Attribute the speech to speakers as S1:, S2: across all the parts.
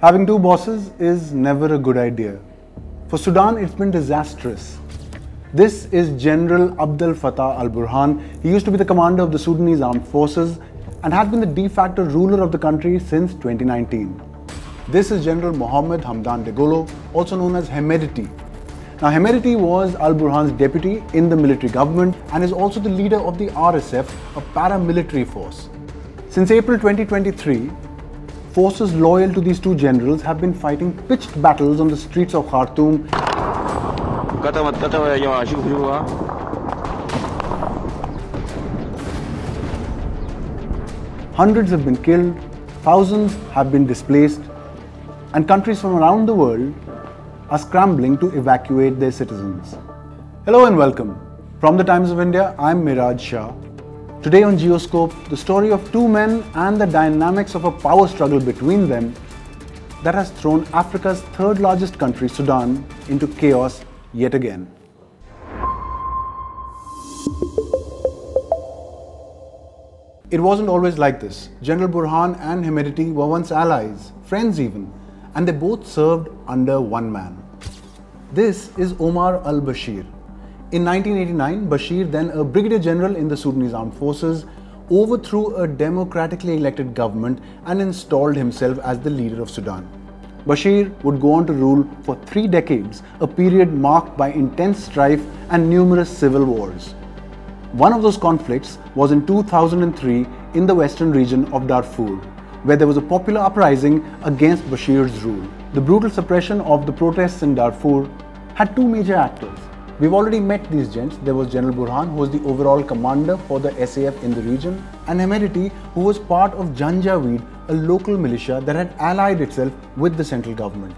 S1: Having two bosses is never a good idea. For Sudan, it's been disastrous. This is General Abdel Fattah Al-Burhan. He used to be the commander of the Sudanese armed forces and had been the de facto ruler of the country since 2019. This is General Mohamed Hamdan Dagalo, also known as Hamedity. Now, Hamedity was Al-Burhan's deputy in the military government and is also the leader of the RSF, a paramilitary force. Since April 2023, forces loyal to these two generals have been fighting pitched battles on the streets of Khartoum. Hundreds have been killed, thousands have been displaced, and countries from around the world are scrambling to evacuate their citizens. Hello and welcome. From the Times of India, I'm Miraj Shah. Today on GeoScope, the story of two men and the dynamics of a power struggle between them that has thrown Africa's third largest country, Sudan, into chaos yet again. It wasn't always like this. General Burhan and Hamedity were once allies, friends even, and they both served under one man. This is Omar al-Bashir. In 1989, Bashir, then a brigadier general in the Sudanese armed forces, overthrew a democratically elected government and installed himself as the leader of Sudan. Bashir would go on to rule for 3 decades, a period marked by intense strife and numerous civil wars. One of those conflicts was in 2003 in the western region of Darfur, where there was a popular uprising against Bashir's rule. The brutal suppression of the protests in Darfur had two major actors. We've already met these gents. There was General Burhan, who was the overall commander for the SAF in the region, and Hamedity, who was part of Janjaweed, a local militia that had allied itself with the central government.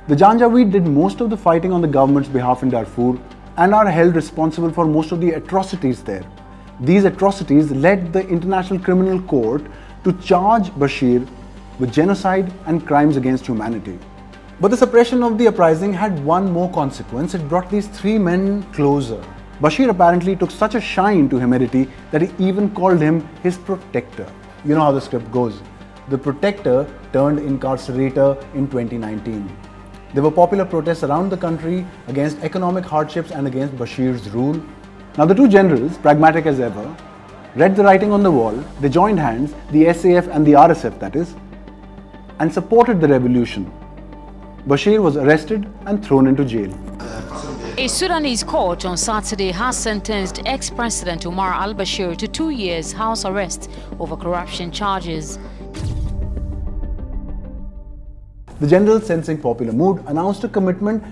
S1: The Janjaweed did most of the fighting on the government's behalf in Darfur and are held responsible for most of the atrocities there. These atrocities led the International Criminal Court to charge Bashir with genocide and crimes against humanity. But the suppression of the uprising had one more consequence. It brought these three men closer. Bashir apparently took such a shine to Hamedity that he even called him his protector. You know how the script goes. The protector turned incarcerator in 2019. There were popular protests around the country against economic hardships and against Bashir's rule. Now the two generals, pragmatic as ever, read the writing on the wall. They joined hands, the SAF and the RSF that is, and supported the revolution. Bashir was arrested and thrown into jail.
S2: A Sudanese court on Saturday has sentenced ex-president Omar al-Bashir to 2 years house arrest over corruption charges.
S1: The general, sensing popular mood, announced a commitment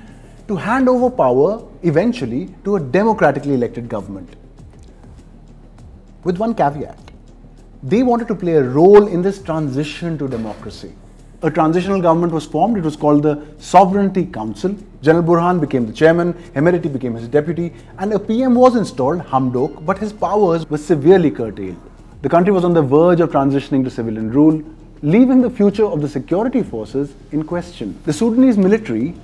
S1: to hand over power eventually to a democratically elected government. With one caveat. They wanted to play a role in this transition to democracy. A transitional government was formed. It was called the Sovereignty Council. General Burhan became the chairman, Hamedity became his deputy, and a PM was installed, Hamdan, but his powers were severely curtailed. The country was on the verge of transitioning to civilian rule, leaving the future of the security forces in question. The Sudanese military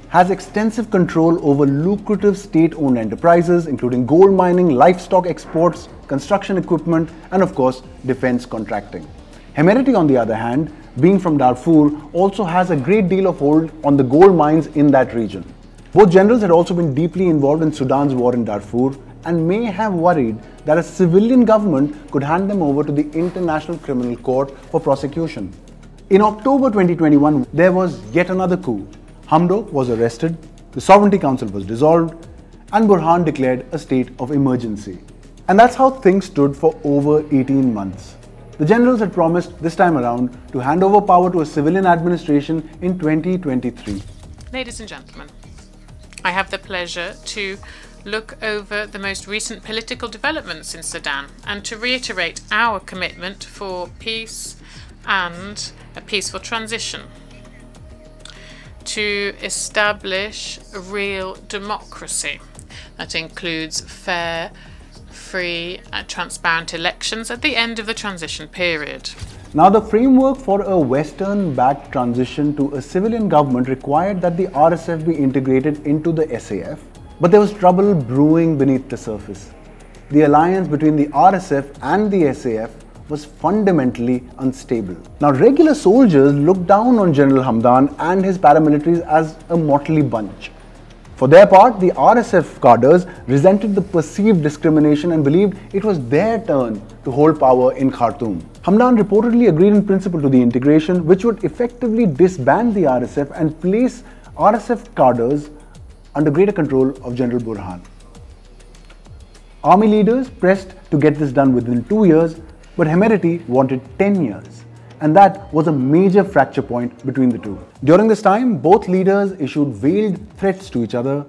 S1: has extensive control over lucrative state-owned enterprises, including gold mining, livestock exports, construction equipment, and of course, defense contracting. Hamedity, on the other hand, being from Darfur, also has a great deal of hold on the gold mines in that region. Both generals had also been deeply involved in Sudan's war in Darfur and may have worried that a civilian government could hand them over to the International Criminal Court for prosecution. In October 2021, there was yet another coup. Hamdan was arrested, the Sovereignty Council was dissolved, and Burhan declared a state of emergency. And that's how things stood for over 18 months. The generals had promised this time around to hand over power to a civilian administration in 2023.
S3: Ladies and gentlemen, I have the pleasure to look over the most recent political developments in Sudan and to reiterate our commitment for peace and a peaceful transition, to establish a real democracy that includes fair, free and transparent elections at the end of the transition period.
S1: Now, the framework for a Western-backed transition to a civilian government required that the RSF be integrated into the SAF, but there was trouble brewing beneath the surface. The alliance between the RSF and the SAF was fundamentally unstable. Now, regular soldiers looked down on General Hamdan and his paramilitaries as a motley bunch. For their part, the RSF cadres resented the perceived discrimination and believed it was their turn to hold power in Khartoum. Hamdan reportedly agreed in principle to the integration, which would effectively disband the RSF and place RSF cadres under greater control of General Burhan. Army leaders pressed to get this done within 2 years, but Hemedti wanted 10 years. And that was a major fracture point between the two. During this time, both leaders issued veiled threats to each other.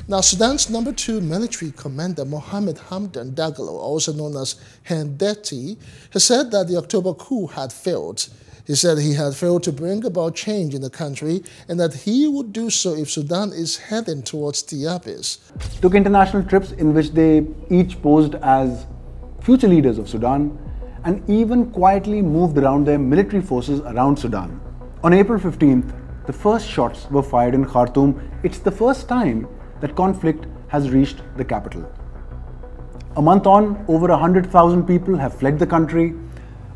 S4: Now, Sudan's number 2 military commander, Mohamed Hamdan Dagalo, also known as Hemedti, has said that the October coup had failed. He said he had failed to bring about change in the country and that he would do so if Sudan is heading towards the abyss.
S1: Took international trips in which they each posed as future leaders of Sudan, and even quietly moved around their military forces around Sudan. On April 15th, the first shots were fired in Khartoum. It's the first time that conflict has reached the capital. A month on, over 100,000 people have fled the country.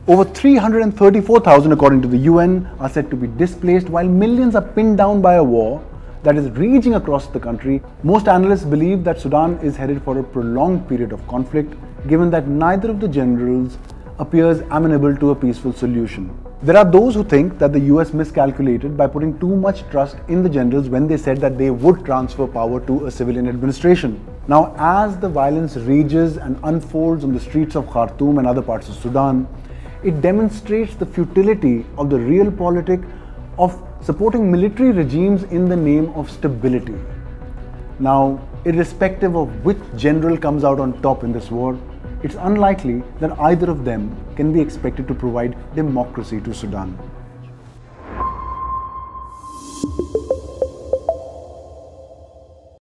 S1: Over 334,000, according to the UN, are said to be displaced, while millions are pinned down by a war that is raging across the country. Most analysts believe that Sudan is headed for a prolonged period of conflict, given that neither of the generals appears amenable to a peaceful solution. There are those who think that the US miscalculated by putting too much trust in the generals when they said that they would transfer power to a civilian administration. Now, as the violence rages and unfolds on the streets of Khartoum and other parts of Sudan, it demonstrates the futility of the realpolitik of supporting military regimes in the name of stability. Now, irrespective of which general comes out on top in this war, it's unlikely that either of them can be expected to provide democracy to Sudan.